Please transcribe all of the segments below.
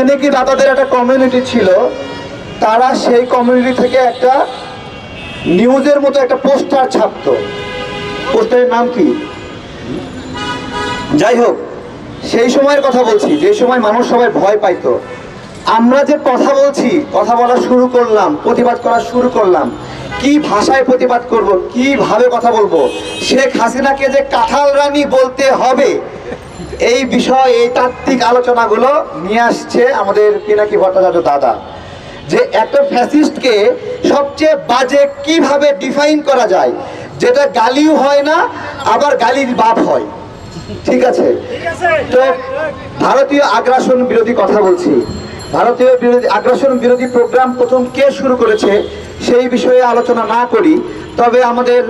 পিনাকি দাতাদের একটা কমিউনিটি ছিল, তারা সেই কমিউনিটি থেকে একটা নিউজের মতো একটা পোস্টার ছাপতো। পোস্টারের নাম কি? যাই হোক, সেই সময়ের কথা বলছি, যে সময় মানুষ সবাই ভয় পাইতো। আমরা যে কথা বলছি, কথা বলা শুরু করলাম, প্রতিবাদ করা শুরু করলাম, কি ভাষায় প্রতিবাদ করব, কিভাবে কথা বলবো, শেখ হাসিনাকে যে কাঁঠাল রানী বলতে হবে, এই বিষয়ে এই তাত্ত্বিক আলোচনাগুলো নিয়ে আসছে আমাদের পিনাকি ভট্টাচার্য দাদা। যে একটা ফ্যাসিস্টকে সবচেয়ে বাজে কিভাবে ডিফাইন করা যায়, যেটা গালিও হয় না আবার গালির বাপ হয়। ঠিক আছে, তো ভারতীয় আগ্রাসন বিরোধী কথা বলছি। ভারতীয় আগ্রাসন বিরোধী প্রোগ্রাম প্রথম কে শুরু করেছে সেই বিষয়ে আলোচনা না করি, তবে আমাদের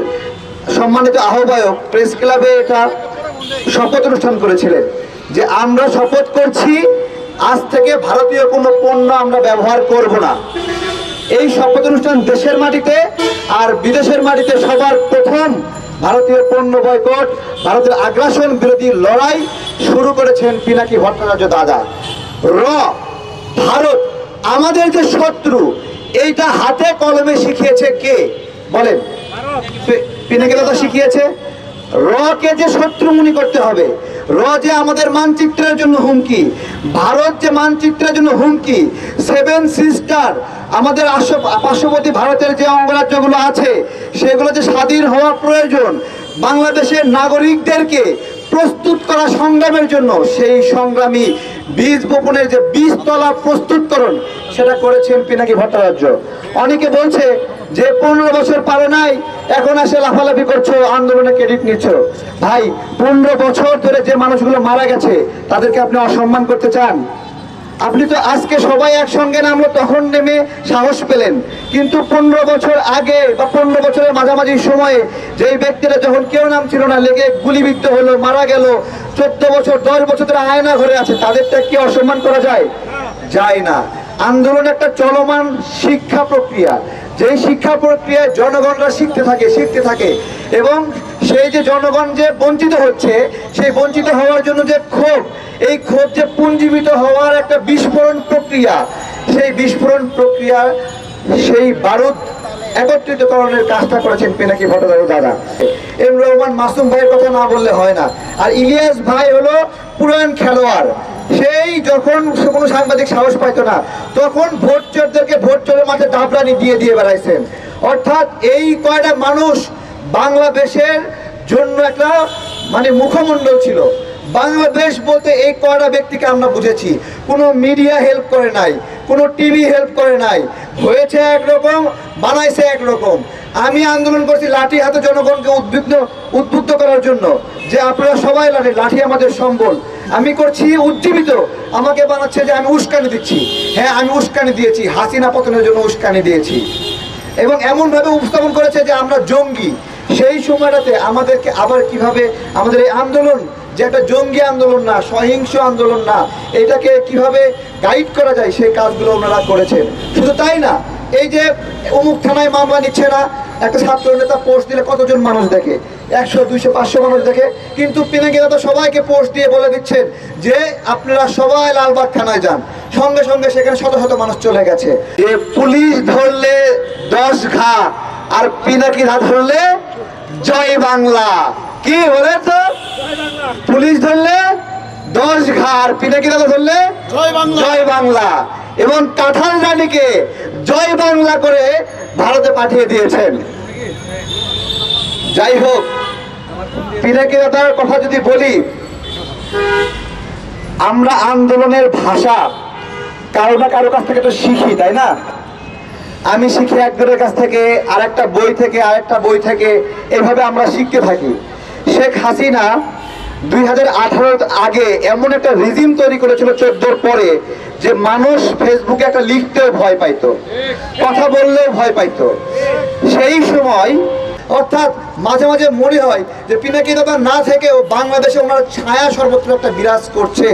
সম্মানিত আহ্বায়ক প্রেস ক্লাবে এটা শপথ অনুষ্ঠান করেছিলেন যে আমরা শপথ করছি আজ থেকে ভারতীয় কোনো পণ্য আমরা ব্যবহার করব না। এই শপথ অনুষ্ঠান দেশের মাটিতে আর বিদেশের মাটিতে সবার প্রথম ভারতীয় পণ্য বয়কট, ভারতের আগ্রাসন বিরোধী লড়াই শুরু করেছেন পিনাকি ভট্টাচার্য দাদা। ভারত আমাদের যে শত্রু, এইটা হাতে কলমে শিখিয়েছে কে বলেন? পিনাকি দাদা শিখিয়েছে। কে যে শত্রু মনে করতে হবে, যে আমাদের মানচিত্রের জন্য হুমকি, ভারত যে মানচিত্রের জন্য হুমকি, সেভেন সিস্টার আমাদের পার্শ্ববর্তী ভারতের যে অঙ্গরাজ্যগুলো আছে সেগুলো যে স্বাধীন হওয়া প্রয়োজন, বাংলাদেশের নাগরিকদেরকে প্রস্তুত করা সংগ্রামের জন্য, সেই সংগ্রামী বীজ বপনের যে বীজতলা প্রস্তুতকরণ সেটা করেছেন পিনাকি ভট্টাচার্য। অনেকে বলছে যে 15 বছর পারে নাই, এখন এসে লাফালাফি করছো, আন্দোলনে ক্রেডিট নিচ্ছ। ভাই, 15 বছর ধরে যে মানুষগুলো মারা গেছে তাদেরকে আপনি অসম্মান করতে চান? আপনি তো আজকে সবাই একসঙ্গে নামলো তখন নেমে সাহস পেলেন, কিন্তু 15 বছর আগে বা 15 বছরের মাঝামাঝি সময়ে যেই ব্যক্তিরা যখন কেউ নাম ছিল না, লেগে গুলিবিদ্ধ হলো, মারা গেল, 14 বছর 10 বছর ধরে আয়না ঘরে আছে, তাদেরটা কি অসম্মান করা যায়? যায় না। আন্দোলন একটা চলমান শিক্ষা প্রক্রিয়া, যেই শিক্ষা প্রক্রিয়ায় জনগণরা শিখতে থাকে এবং সেই যে জনগণ যে বঞ্চিত হচ্ছে, সেই বঞ্চিত হওয়ার জন্য যে ক্ষোভ, এই ক্ষোভ যে পুঞ্জীবিত হওয়ার একটা বিস্ফোরণ প্রক্রিয়া, সেই বিস্ফোরণ প্রক্রিয়া, সেই বারুদ একত্রিতকরণের কাজটা করেছেন পিনাকি ভট্টাচার্য দাদা। এম রহমান মাসুম ভাইয়ের কথা না বললে হয় না। আর ইলিয়াস ভাই হলো পুরান খেলোয়াড়, সেই যখন কোনো সাংবাদিক সাহস পাইতো না তখন ভোট চোরদেরকে ভোট চোরের মাঝে দাবরানি দিয়ে বেড়াইছেন। অর্থাৎ এই কয়টা মানুষ বাংলাদেশের জন্য একটা মুখমণ্ডল ছিল। বাংলাদেশ বলতে এই কয়টা ব্যক্তিকে আমরা বুঝেছি। কোনো মিডিয়া হেল্প করে নাই, কোনো টিভি হেল্প করে নাই, হয়েছে একরকম, বানাইছে একরকম। আমি আন্দোলন করছি লাঠি হাতে জনগণকে উদ্বুদ্ধ করার জন্য, যে আপনারা সবাই লাঠি আমাদের সম্বল। আমি করছি উজ্জীবিত, আমাকে বানাচ্ছে যে আমি উস্কানি দিচ্ছি। হ্যাঁ, আমি উস্কানি দিয়েছি, হাসিনা পতনের জন্য উস্কানি দিয়েছি, এবং এমনভাবে উপস্থাপন করেছে যে আমরা জঙ্গি। সেই সময়টাতে আমাদেরকে আবার কিভাবে আমাদের এই আন্দোলন যে একটা জঙ্গি আন্দোলন না, সহিংস আন্দোলন না, এটাকে কিভাবে গাইড করা যায় সেই কাজগুলো ওনারা করেছেন। শুধু তাই না, এই যে অমুক থানায় মামলা নিচ্ছে না, একটা ছাত্র নেতা পোস্ট দিলে কতজন মানুষ দেখে? 100, 200, 500 মানুষ দেখে। কিন্তু পিনাকি দাদা সবাইকে পোস্ট দিয়ে বলে দিচ্ছেন যে আপনারা সবাই লালবাগ থানায় যান, সঙ্গে সঙ্গে সেখানে শত শত মানুষ চলে গেছে। যে পুলিশ ধরলে 10 ঘা আর পিনাকি দাদা ধরলে জয় বাংলা। কি বলে তো? পুলিশ ধরলে 10 ঘা আর পিনাকি দাদা ধরলে জয় বাংলা, এবং কাঁঠাল রানীকে জয় বাংলা করে ভারতে পাঠিয়ে দিয়েছেন। যাই হোক, পিনাকি দাদার কথা যদি বলি, আমরা আন্দোলনের ভাষা কারো না কারো কাছ থেকে তো শিখি, তাই না? আমি শিখি একজনের কাছ থেকে, আরেকটা বই থেকে, আরেকটা বই থেকে, এভাবে আমরা শিখতে থাকি। শেখ হাসিনা 2018 আগে এমন একটা রিজিম তৈরি করেছিল 14 পরে, যে মানুষ ফেসবুকে একটা লিখতেও ভয় পাইতো, কথা বললেও ভয় পাইতো। সেই সময় অর্থাৎ মাঝে মাঝে মনে হয় যে পিনাকি দাদা না থেকেও বাংলাদেশে ওনার ছায়া সর্বত্র একটা বিরাজ করছে,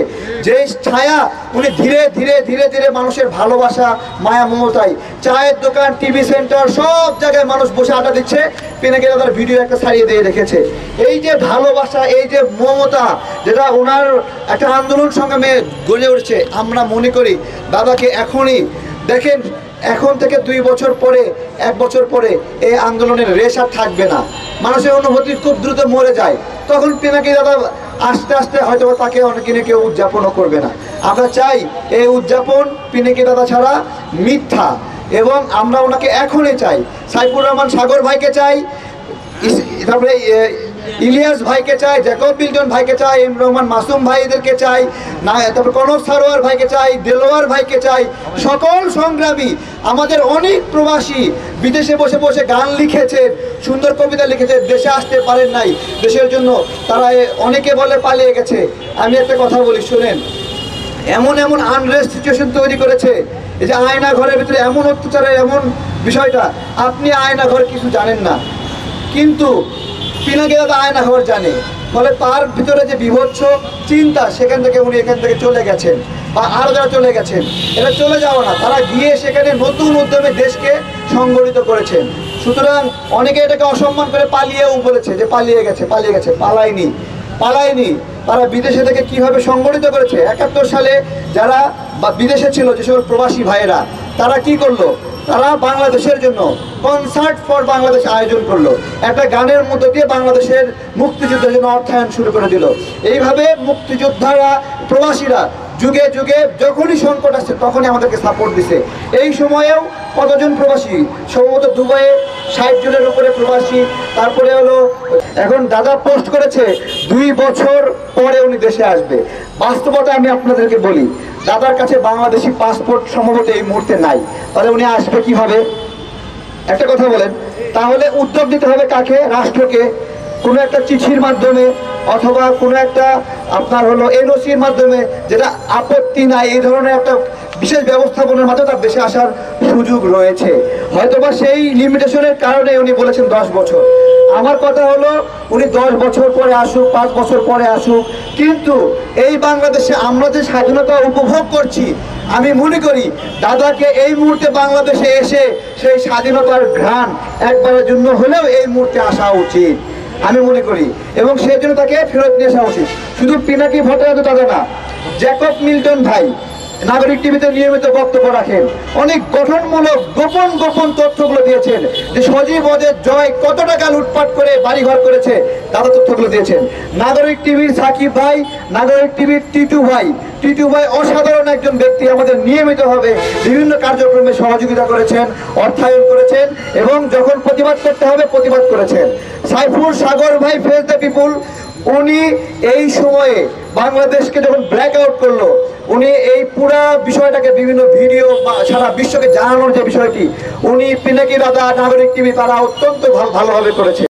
যে ছায়া উনি ধীরে ধীরে ধীরে ধীরে মানুষের ভালোবাসা মায়া মমতায় চায়ের দোকান টিভি সেন্টার সব জায়গায় মানুষ বসে আড্ডা দিচ্ছে, পিনাকি দাদার ভিডিও একটা ছাড়িয়ে দিয়ে রেখেছে। এই যে ভালোবাসা, এই যে মমতা, যেটা ওনার একটা আন্দোলন সংগ্রামে গড়ে উঠছে, আমরা মনে করি দাদাকে এখনই দেখেন, এখন থেকে 2 বছর পরে 1 বছর পরে এই আন্দোলনের রেশ আর থাকবে না, মানুষের অনুভূতি খুব দ্রুত মরে যায়, তখন পিনাকি দাদা আস্তে আস্তে হয়তো তাকে অনেকে কেউ উদযাপনও করবে না। আমরা চাই এই উদযাপন পিনাকি দাদা ছাড়া মিথ্যা, এবং আমরা ওনাকে এখনই চাই, সাইফুর রহমান সাগর ভাইকে চাই, তারপরে ইলিয়াস ভাইকে চাই, জ্যাকব মিল্টন ভাইকে চাই, এম রহমান মাসুম ভাইদেরকে চাই, না তারপর কনক সারোয়ার ভাইকে চাই, দেলোয়ার ভাইকে চাই, সকল সংগ্রামী আমাদের অনেক প্রবাসী বিদেশে বসে বসে গান লিখেছেন, সুন্দর কবিতা লিখেছেন, দেশে আসতে পারেন নাই, দেশের জন্য তারা অনেকে বলে পালিয়ে গেছে। আমি একটা কথা বলি শুনেন, এমন এমন আনরেস্ট সিচুয়েশন তৈরি করেছে, এই যে আয়না ঘরের ভিতরে এমন অত্যাচারের এমন বিষয়টা, আপনি আয়না ঘর কিছু জানেন না, কিন্তু পিনাকি দাদা আয়না ঘর জানে, ফলে তার ভিতরে যে বিভৎস চিন্তা, সেখান থেকে উনি এখান থেকে চলে গেছেন, বা আরও যারা চলে গেছেন, এটা চলে যাওয়া না, তারা গিয়ে সেখানে নতুন উদ্যমে দেশকে সংগঠিত করেছেন। সুতরাং অনেকে এটাকে অসম্মান করে পালিয়েও বলেছে যে পালিয়ে গেছে, পালায়নি, তারা বিদেশে থেকে কিভাবে সংগঠিত করেছে। 71 সালে যারা বিদেশে ছিল, যে সকল প্রবাসী ভাইয়েরা, তারা কি করলো, তারা বাংলাদেশের জন্য কনসার্ট ফর বাংলাদেশ আয়োজন করলো, একটা গানের মধ্য দিয়ে বাংলাদেশের মুক্তিযুদ্ধের জন্য অর্থায়ন শুরু করে দিল। এইভাবে মুক্তিযোদ্ধারা, প্রবাসীরা যুগে যুগে যখনই সংকট আসছে তখনই আমাদেরকে সাপোর্ট দিছে। এই সময়েও কতজন প্রবাসী, সম্ভবত দুবাইয়ে 60 জনের উপরে প্রবাসী। তারপরে হলো এখন দাদা পোস্ট করেছে 2 বছর পরে উনি দেশে আসবে। বাস্তবতা আমি আপনাদেরকে বলি, দাদার কাছে বাংলাদেশি পাসপোর্ট সম্ভবত এই মুহূর্তে নাই, তাহলে উনি আসবে কিভাবে? একটা কথা বলেন, তাহলে উদ্যোগ নিতে হবে কাকে? রাষ্ট্রকে, কোনো একটা চিঠির মাধ্যমে অথবা কোনো একটা আপনার হলো এনওসির মাধ্যমে, যেটা আপত্তি নাই, এই ধরনের একটা বিশেষ ব্যবস্থাপনার মাধ্যমে তার দেশে আসার সুযোগ রয়েছে। হয়তোবা সেই লিমিটেশনের কারণে উনি বলেছেন 10 বছর। আমার কথা হলো উনি 10 বছর পরে আসুক, 5 বছর পরে আসুক, কিন্তু এই বাংলাদেশে আমরা যে স্বাধীনতা উপভোগ করছি, আমি মনে করি দাদাকে এই মুহূর্তে বাংলাদেশে এসে সেই স্বাধীনতার ঘ্রাণ একবারের জন্য হলেও এই মুহূর্তে আসা উচিত আমি মনে করি, এবং সেই জন্য তাকে ফেরত নিয়ে আসা উচিত। শুধু পিনাকি ভট্টাচার্য দাদা না, জ্যাকব মিল্টন ভাই নাগরিক টিভিতে নিয়মিত বক্তব্য রাখেন, অনেক গঠনমূলক গোপন তথ্যগুলো দিয়েছেন, যে সজীব ওদের জয় কত টাকা লুটপাট করে বাড়িঘর করেছে, দাদা তথ্যগুলো দিয়েছেন। নাগরিক টিভির সাকিব ভাই, নাগরিক টিভির টিটু ভাই অসাধারণ একজন ব্যক্তি, আমাদের নিয়মিতভাবে বিভিন্ন কার্যক্রমে সহযোগিতা করেছেন, অর্থায়ন করেছেন, এবং যখন প্রতিবাদ করতে হবে প্রতিবাদ করেছেন। সাইফুর সাগর ভাই, ফেস দ্য পিপুল, উনি এই সময়ে বাংলাদেশকে যখন ব্ল্যাক আউট করলো, উনি এই পুরা বিষয়টাকে বিভিন্ন ভিডিও সারা বিশ্বকে জানানোর যে বিষয়টি, উনি পিনাকি দাদা, নাগরিক টিভি, তারা অত্যন্ত ভালোভাবে করেছে।